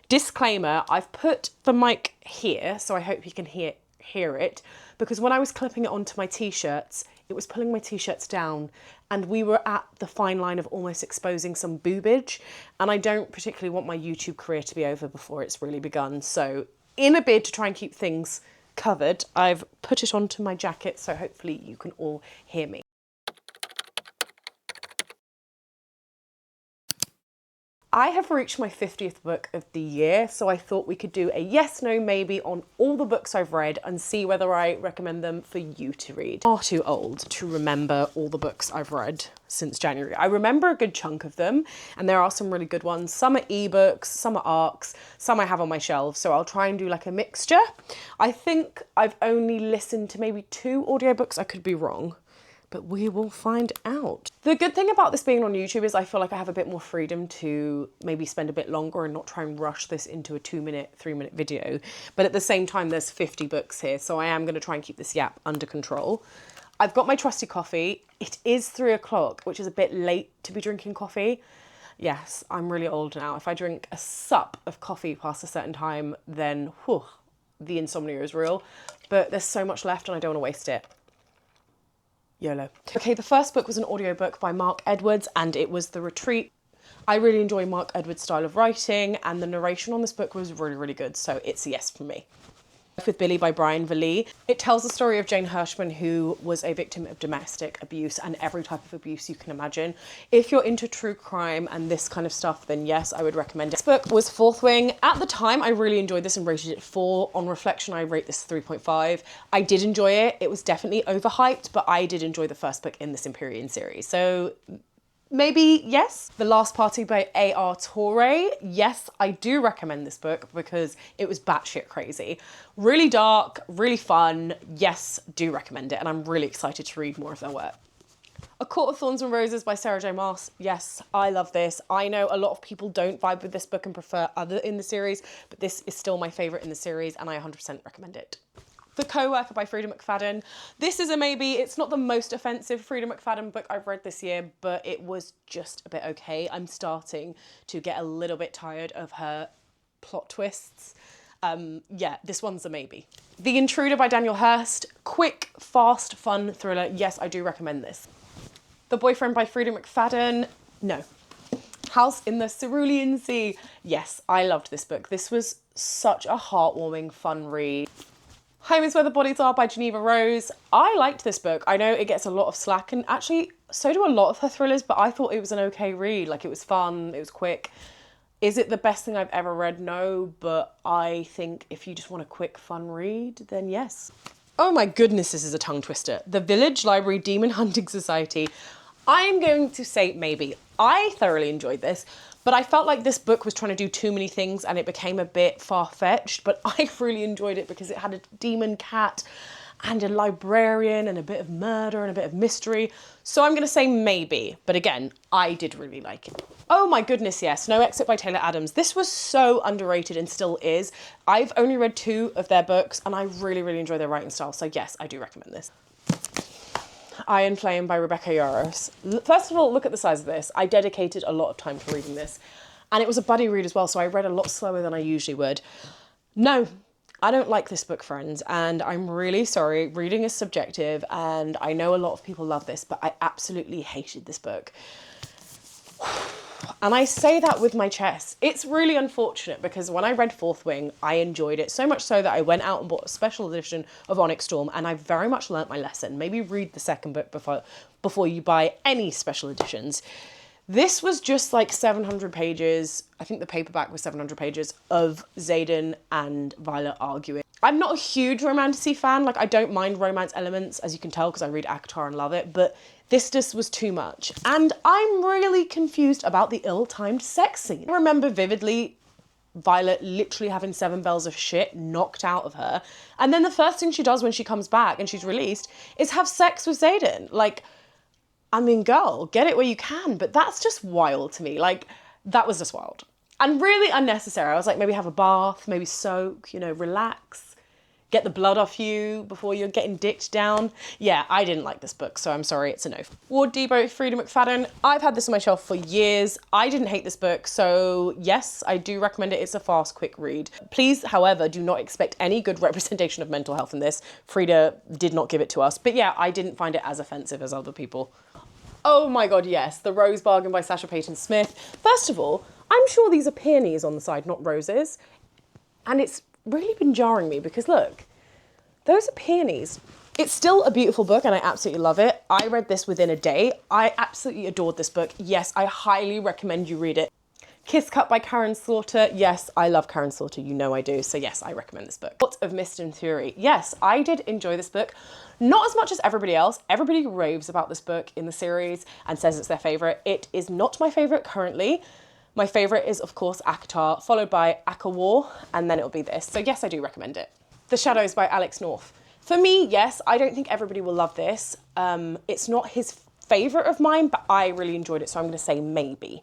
Disclaimer, I've put the mic here, so I hope you can hear it, because when I was clipping it onto my t-shirts, it was pulling my t-shirts down, and we were at the fine line of almost exposing some boobage, and I don't particularly want my YouTube career to be over before it's really begun. So in a bid to try and keep things covered, I've put it onto my jacket, so hopefully you can all hear me. I have reached my 50th book of the year, so I thought we could do a yes, no, maybe on all the books I've read and see whether I recommend them for you to read. I'm far too old to remember all the books I've read since January. I remember a good chunk of them, and there are some really good ones. Some are ebooks, some are ARCs, some I have on my shelves, so I'll try and do like a mixture. I think I've only listened to maybe 2 audiobooks. I could be wrong, but we will find out. The good thing about this being on YouTube is I feel like I have a bit more freedom to maybe spend a bit longer and not try and rush this into a 2-minute, 3-minute video. But at the same time, there's 50 books here, so I am going to try and keep this yap under control. I've got my trusty coffee. It is 3 o'clock, which is a bit late to be drinking coffee. Yes, I'm really old now. If I drink a sup of coffee past a certain time, then whew, the insomnia is real. But there's so much left and I don't want to waste it. YOLO. Okay, the first book was an audiobook by Mark Edwards, and it was The Retreat. I really enjoy Mark Edwards' style of writing, and the narration on this book was really, really good, so it's a yes for me. With Billy by Brian Vallee. It tells the story of Jane Hirschman, who was a victim of domestic abuse and every type of abuse you can imagine. If you're into true crime and this kind of stuff, then yes, I would recommend it. This book was Fourth Wing. At the time, I really enjoyed this and rated it 4. On reflection, I rate this 3.5. I did enjoy it. It was definitely overhyped, but I did enjoy the first book in this Empyrean series. So maybe yes. The Last Party by A.R. Torre. Yes, I do recommend this book because it was batshit crazy. Really dark, really fun. Yes, do recommend it. And I'm really excited to read more of their work. A Court of Thorns and Roses by Sarah J Maas. Yes, I love this. I know a lot of people don't vibe with this book and prefer other in the series, but this is still my favourite in the series and I 100% recommend it. The Co-Worker by Freida McFadden. This is a maybe. It's not the most offensive Freida McFadden book I've read this year, but it was just a bit okay. I'm starting to get a little bit tired of her plot twists. Yeah, this one's a maybe. The Intruder by Daniel Hurst. Quick, fast, fun thriller. Yes, I do recommend this. The Boyfriend by Freida McFadden. No. House in the Cerulean Sea. Yes, I loved this book. This was such a heartwarming, fun read. Home is Where the Bodies Are by Geneva Rose. I liked this book. I know it gets a lot of slack, and actually so do a lot of her thrillers, but I thought it was an okay read. Like, it was fun, it was quick. Is it the best thing I've ever read? No, but I think if you just want a quick, fun read, then yes. Oh my goodness, this is a tongue twister. The Village Library Demon Hunting Society. I'm going to say maybe. I thoroughly enjoyed this, but I felt like this book was trying to do too many things and it became a bit far-fetched, but I really enjoyed it because it had a demon cat and a librarian and a bit of murder and a bit of mystery. So I'm going to say maybe, but again, I did really like it. Oh my goodness, yes. No Exit by Taylor Adams. This was so underrated and still is. I've only read 2 of their books and I really, really enjoy their writing style. So yes, I do recommend this. Iron Flame by Rebecca Yarros. First of all, look at the size of this. I dedicated a lot of time to reading this. And it was a buddy read as well, so I read a lot slower than I usually would. No, I don't like this book, friends, and I'm really sorry. Reading is subjective, and I know a lot of people love this, but I absolutely hated this book. And I say that with my chest. It's really unfortunate because when I read Fourth Wing, I enjoyed it so much so that I went out and bought a special edition of Onyx Storm, and I very much learnt my lesson. Maybe read the second book before you buy any special editions. This was just like 700 pages. I think the paperback was 700 pages of Xaden and Violet arguing. I'm not a huge romantasy fan. Like, I don't mind romance elements, as you can tell, because I read ACOTAR and love it, but this just was too much. And I'm really confused about the ill-timed sex scene. I remember vividly Violet literally having 7 bells of shit knocked out of her. And then the first thing she does when she comes back and she's released is have sex with Xaden. Like, I mean, girl, get it where you can, but that's just wild to me. Like, that was just wild. And really unnecessary. I was like, maybe have a bath, maybe soak, you know, relax, get the blood off you before you're getting dicked down. Yeah, I didn't like this book, so I'm sorry, it's a no. Ward Debo, Frida McFadden. I've had this on my shelf for years. I didn't hate this book, so yes, I do recommend it. It's a fast, quick read. Please, however, do not expect any good representation of mental health in this. Frida did not give it to us, but yeah, I didn't find it as offensive as other people. Oh my God, yes, The Rose Bargain by Sasha Payton Smith. First of all, I'm sure these are peonies on the side, not roses. And it's really been jarring me because look, those are peonies. It's still a beautiful book and I absolutely love it. I read this within a day. I absolutely adored this book. Yes, I highly recommend you read it. Kiss Cut by Karen Slaughter. Yes, I love Karen Slaughter, you know I do. So yes, I recommend this book. What of Mist and Fury? Yes, I did enjoy this book. Not as much as everybody else. Everybody raves about this book in the series and says it's their favorite. It is not my favorite currently. My favorite is, of course, ACOTAR, followed by ACOWAR, and then it'll be this. So yes, I do recommend it. The Shadows by Alex North. For me, yes, I don't think everybody will love this. It's not his favorite of mine, but I really enjoyed it, so I'm gonna say maybe.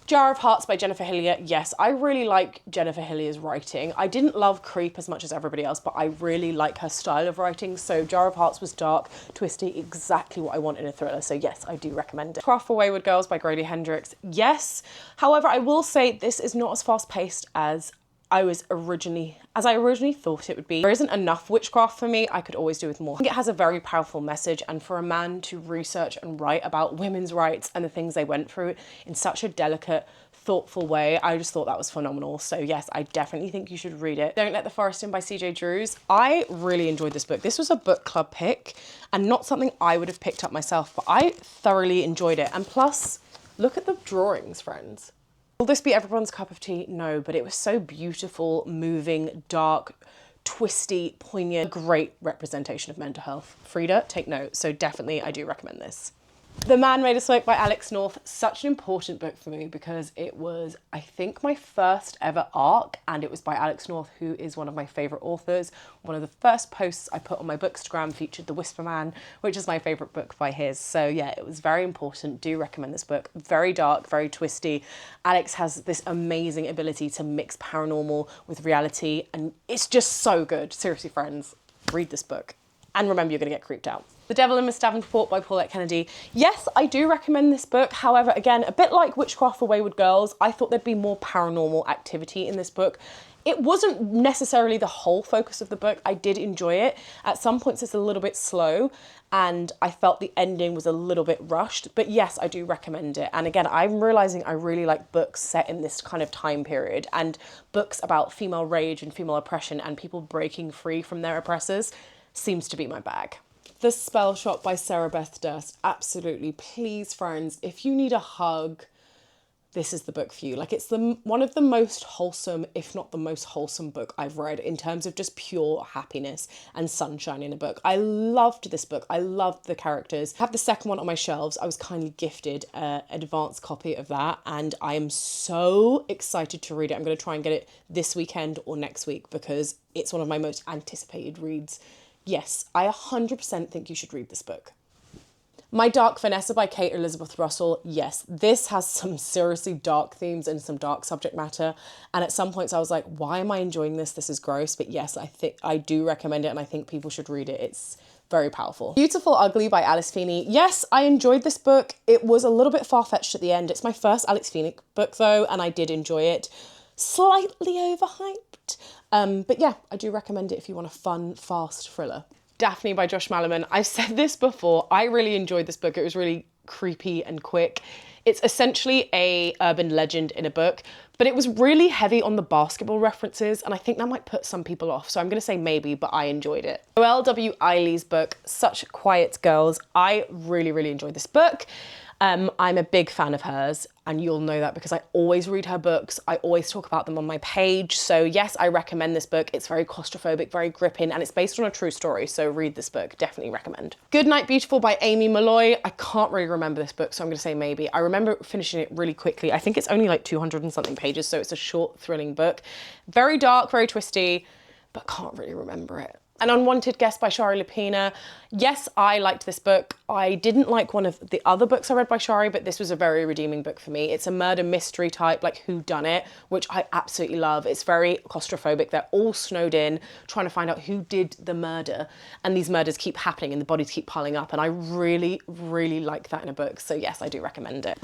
Jar of Hearts by Jennifer Hillier. Yes, I really like Jennifer Hillier's writing. I didn't love Creep as much as everybody else, but I really like her style of writing. So Jar of Hearts was dark, twisty, exactly what I want in a thriller. So yes, I do recommend it. Craft for Wayward Girls by Grady Hendrix. Yes. However, I will say this is not as fast paced as I originally thought it would be. There isn't enough witchcraft for me. I could always do with more. I think it has a very powerful message, and for a man to research and write about women's rights and the things they went through in such a delicate, thoughtful way, I just thought that was phenomenal. So yes, I definitely think you should read it. Don't Let the Forest In by CJ Drews. I really enjoyed this book. This was a book club pick and not something I would have picked up myself, but I thoroughly enjoyed it. And plus, look at the drawings, friends. Will this be everyone's cup of tea? No, but it was so beautiful, moving, dark, twisty, poignant, great representation of mental health. Frida, take note. So definitely, I do recommend this. The Man Made of Smoke by Alex North, such an important book for me because it was, I think, my first ever ARC, and it was by Alex North, who is one of my favourite authors. One of the first posts I put on my Bookstagram featured The Whisper Man, which is my favourite book by his. So yeah, it was very important. Do recommend this book. Very dark, very twisty. Alex has this amazing ability to mix paranormal with reality, and it's just so good. Seriously, friends, read this book. And remember, you're going to get creeped out. The Devil in Miss Davenport by Paulette Kennedy. Yes, I do recommend this book. However, again, a bit like Witchcraft for Wayward Girls, I thought there'd be more paranormal activity in this book. It wasn't necessarily the whole focus of the book. I did enjoy it. At some points, it's a little bit slow, and I felt the ending was a little bit rushed. But yes, I do recommend it. And again, I'm realizing I really like books set in this kind of time period, and books about female rage and female oppression and people breaking free from their oppressors seems to be my bag. The Spell Shop by Sarah Beth Durst. Absolutely. Please, friends, if you need a hug, this is the book for you. Like, it's one of the most wholesome, if not the most wholesome book I've read in terms of just pure happiness and sunshine in a book. I loved this book. I loved the characters. I have the second one on my shelves. I was kindly gifted an advanced copy of that, and I am so excited to read it. I'm going to try and get it this weekend or next week because it's one of my most anticipated reads. Yes, I 100% think you should read this book. My Dark Vanessa by Kate Elizabeth Russell. Yes, this has some seriously dark themes and some dark subject matter. And at some points I was like, why am I enjoying this? This is gross. But yes, I think I do recommend it and I think people should read it. It's very powerful. Beautiful Ugly by Alice Feeney. Yes, I enjoyed this book. It was a little bit far-fetched at the end. It's my first Alex Feeney book though, and I did enjoy it. Slightly overhyped. But yeah, I do recommend it if you want a fun, fast thriller. Daphne by Josh Malerman. I've said this before. I really enjoyed this book. It was really creepy and quick. It's essentially a urban legend in a book, but it was really heavy on the basketball references, and I think that might put some people off. So I'm going to say maybe, but I enjoyed it. Noelle W. Eiley's book, Such Quiet Girls. I really, really enjoyed this book. I'm a big fan of hers, and you'll know that because I always read her books. I always talk about them on my page. So yes, I recommend this book. It's very claustrophobic, very gripping, and it's based on a true story. So read this book, definitely recommend. Good Night Beautiful by Amy Molloy. I can't really remember this book, so I'm gonna say maybe. I remember finishing it really quickly. I think it's only like 200 and something pages, so it's a short, thrilling book. Very dark, very twisty, but can't really remember it. An Unwanted Guest by Shari Lapina. Yes, I liked this book. I didn't like one of the other books I read by Shari, but this was a very redeeming book for me. It's a murder mystery type, like whodunit, which I absolutely love. It's very claustrophobic. They're all snowed in, trying to find out who did the murder. And these murders keep happening and the bodies keep piling up. And I really, really like that in a book. So yes, I do recommend it.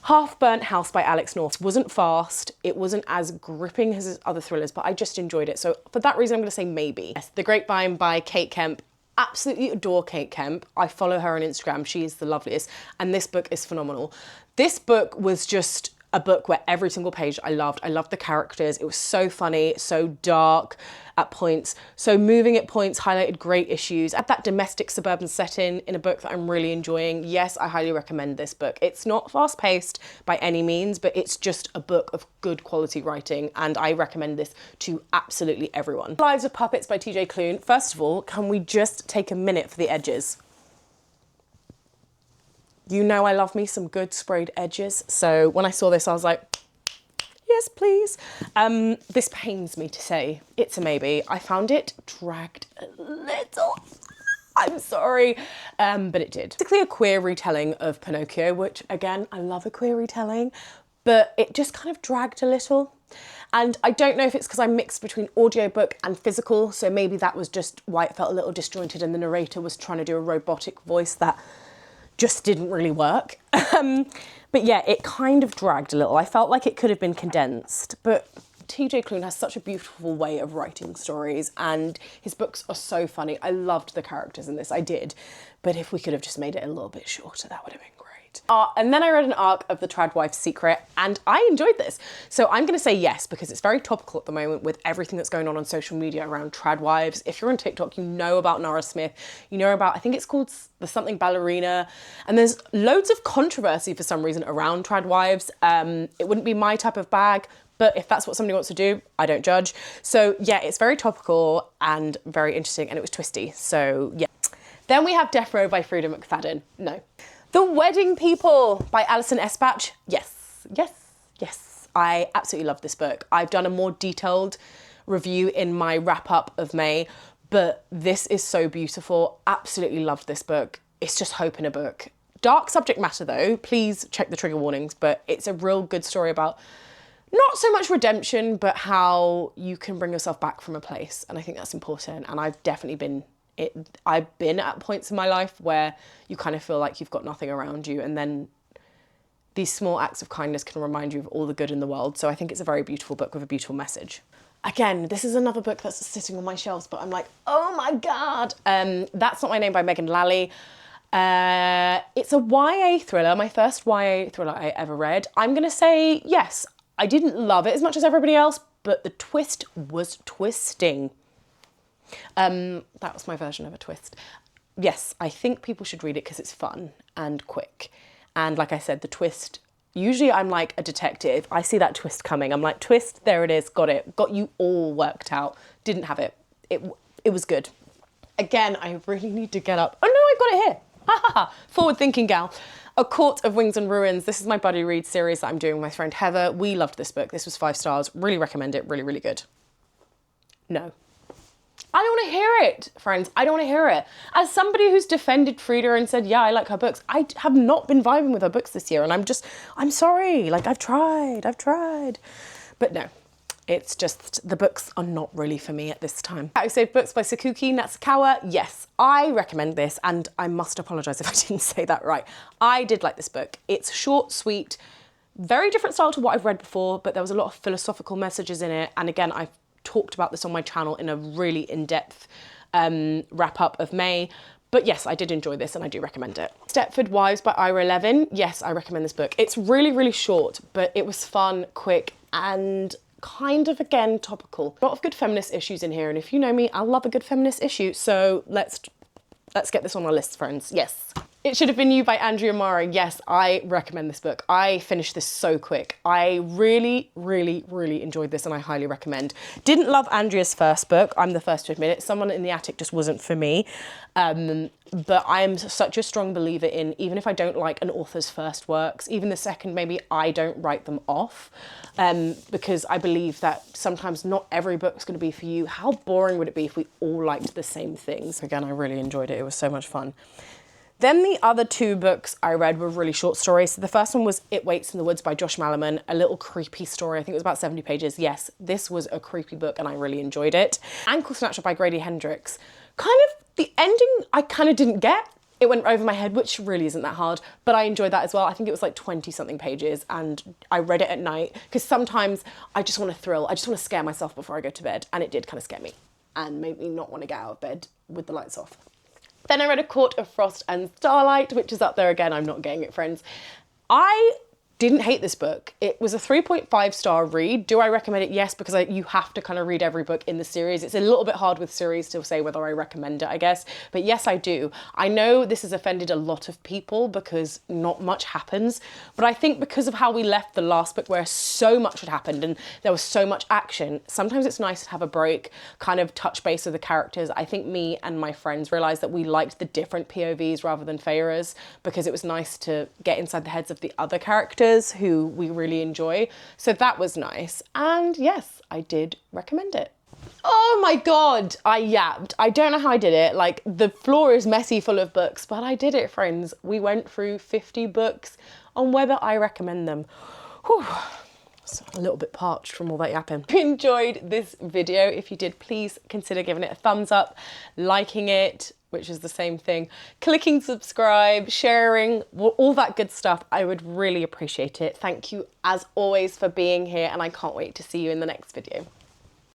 Half Burnt House by Alex North wasn't fast, it wasn't as gripping as his other thrillers, but I just enjoyed it. So for that reason, I'm gonna say maybe. Yes, The Grapevine by Kate Kemp. Absolutely adore Kate Kemp. I follow her on Instagram, she is the loveliest, and this book is phenomenal. This book was just a book where every single page I loved. I loved the characters. It was so funny, so dark at points, so moving at points, highlighted great issues. At that domestic suburban setting in a book that I'm really enjoying. Yes, I highly recommend this book. It's not fast paced by any means, but it's just a book of good quality writing, and I recommend this to absolutely everyone. Lives of Puppets by TJ Klune. First of all, can we just take a minute for the edges? You know I love me some good sprayed edges. So when I saw this, I was like, yes, please. This pains me to say, it's a maybe. I found it dragged a little. I'm sorry, but it did. Basically a queer retelling of Pinocchio, which again, I love a queer retelling, but it just kind of dragged a little. And I don't know if it's because I'm mixed between audiobook and physical, so maybe that was just why it felt a little disjointed and the narrator was trying to do a robotic voice that just didn't really work. But yeah, it kind of dragged a little. I felt like it could have been condensed, but TJ Klune has such a beautiful way of writing stories and his books are so funny. I loved the characters in this, I did. But if we could have just made it a little bit shorter, that would have been great. And then I read an arc of The Trad Wife's Secret and I enjoyed this. So I'm gonna say yes, because it's very topical at the moment with everything that's going on social media around trad wives. If you're on TikTok, you know about Nara Smith, you know about, I think it's called The Something Ballerina, and there's loads of controversy for some reason around trad wives. It wouldn't be my type of bag, but if that's what somebody wants to do, I don't judge. So yeah, it's very topical and very interesting, and it was twisty, so yeah. Then we have Death Row by Frida McFadden. No. The Wedding People by Alison Espach. Yes, yes, yes. I absolutely love this book. I've done a more detailed review in my wrap up of May, but this is so beautiful. Absolutely loved this book. It's just hope in a book. Dark subject matter though, please check the trigger warnings, but it's a real good story about not so much redemption, but how you can bring yourself back from a place. And I think that's important. And I've definitely been I've been at points in my life where you kind of feel like you've got nothing around you, and then these small acts of kindness can remind you of all the good in the world. So I think it's a very beautiful book with a beautiful message. Again, this is another book that's sitting on my shelves, but I'm like, oh my God. That's Not My Name by Megan Lally. It's a YA thriller, my first YA thriller I ever read. I'm gonna say yes. I didn't love it as much as everybody else, but the twist was twisting. That was my version of a twist. Yes, I think people should read it because it's fun and quick. And like I said, the twist, usually I'm like a detective. I see that twist coming. I'm like, twist, there it is, got it. Got you all worked out. Didn't have it. It was good. Again, I really need to get up. Oh no, I've got it here. Ha ha ha. Forward thinking gal. A Court of Wings and Ruins. This is my buddy read series that I'm doing with my friend Heather. We loved this book. This was 5 stars. Really recommend it. Really, really good. No. I don't want to hear it, friends. I don't want to hear it. As somebody who's defended Frida and said, yeah, I like her books, I have not been vibing with her books this year. And I'm sorry. Like, I've tried. But no, it's just, the books are not really for me at this time. I Saved Books by Sakuki Natsukawa. Yes, I recommend this. And I must apologize if I didn't say that right. I did like this book. It's short, sweet, very different style to what I've read before, but there was a lot of philosophical messages in it. And again, I've talked about this on my channel in a really in-depth wrap up of May. But yes, I did enjoy this and I do recommend it. Stepford Wives by Ira Levin. Yes, I recommend this book. It's really, really short, but it was fun, quick, and kind of, again, topical. A lot of good feminist issues in here, and if you know me, I love a good feminist issue. So let's get this on our list, friends. Yes. It Should Have Been You by Andrea Mara. Yes, I recommend this book. I finished this so quick. I really, really, really enjoyed this and I highly recommend. Didn't love Andrea's first book. I'm the first to admit it. Someone in the Attic just wasn't for me. But I am such a strong believer in, even if I don't like an author's first works, even the second, maybe I don't write them off. Because I believe that sometimes not every book's going to be for you. How boring would it be if we all liked the same things? Again, I really enjoyed it. It was so much fun. Then the other two books I read were really short stories. So the first one was It Waits in the Woods by Josh Malerman, a little creepy story. I think it was about 70 pages. Yes, this was a creepy book and I really enjoyed it. Ankle Snatcher by Grady Hendrix. Kind of the ending I kind of didn't get. It went over my head, which really isn't that hard, but I enjoyed that as well. I think it was like 20 something pages and I read it at night because sometimes I just want to thrill. I just want to scare myself before I go to bed, and it did kind of scare me and made me not want to get out of bed with the lights off. Then I read A Court of Frost and Starlight, which is up there again. I'm not getting it, friends. I didn't hate this book. It was a 3.5 star read. Do I recommend it? Yes, because you have to kind of read every book in the series. It's a little bit hard with series to say whether I recommend it, I guess. But yes, I do. I know this has offended a lot of people because not much happens. But I think because of how we left the last book where so much had happened and there was so much action, sometimes it's nice to have a break, kind of touch base with the characters. I think me and my friends realised that we liked the different POVs rather than Feyre's because it was nice to get inside the heads of the other characters who we really enjoy. So that was nice. And yes, I did recommend it. Oh my God, I yapped. I don't know how I did it. Like, the floor is messy full of books, but I did it, friends. We went through 50 books on whether I recommend them. Whew. So a little bit parched from all that yapping. If you enjoyed this video, if you did, please consider giving it a thumbs up, liking it, which is the same thing, clicking subscribe, sharing, all that good stuff. I would really appreciate it. Thank you as always for being here and I can't wait to see you in the next video.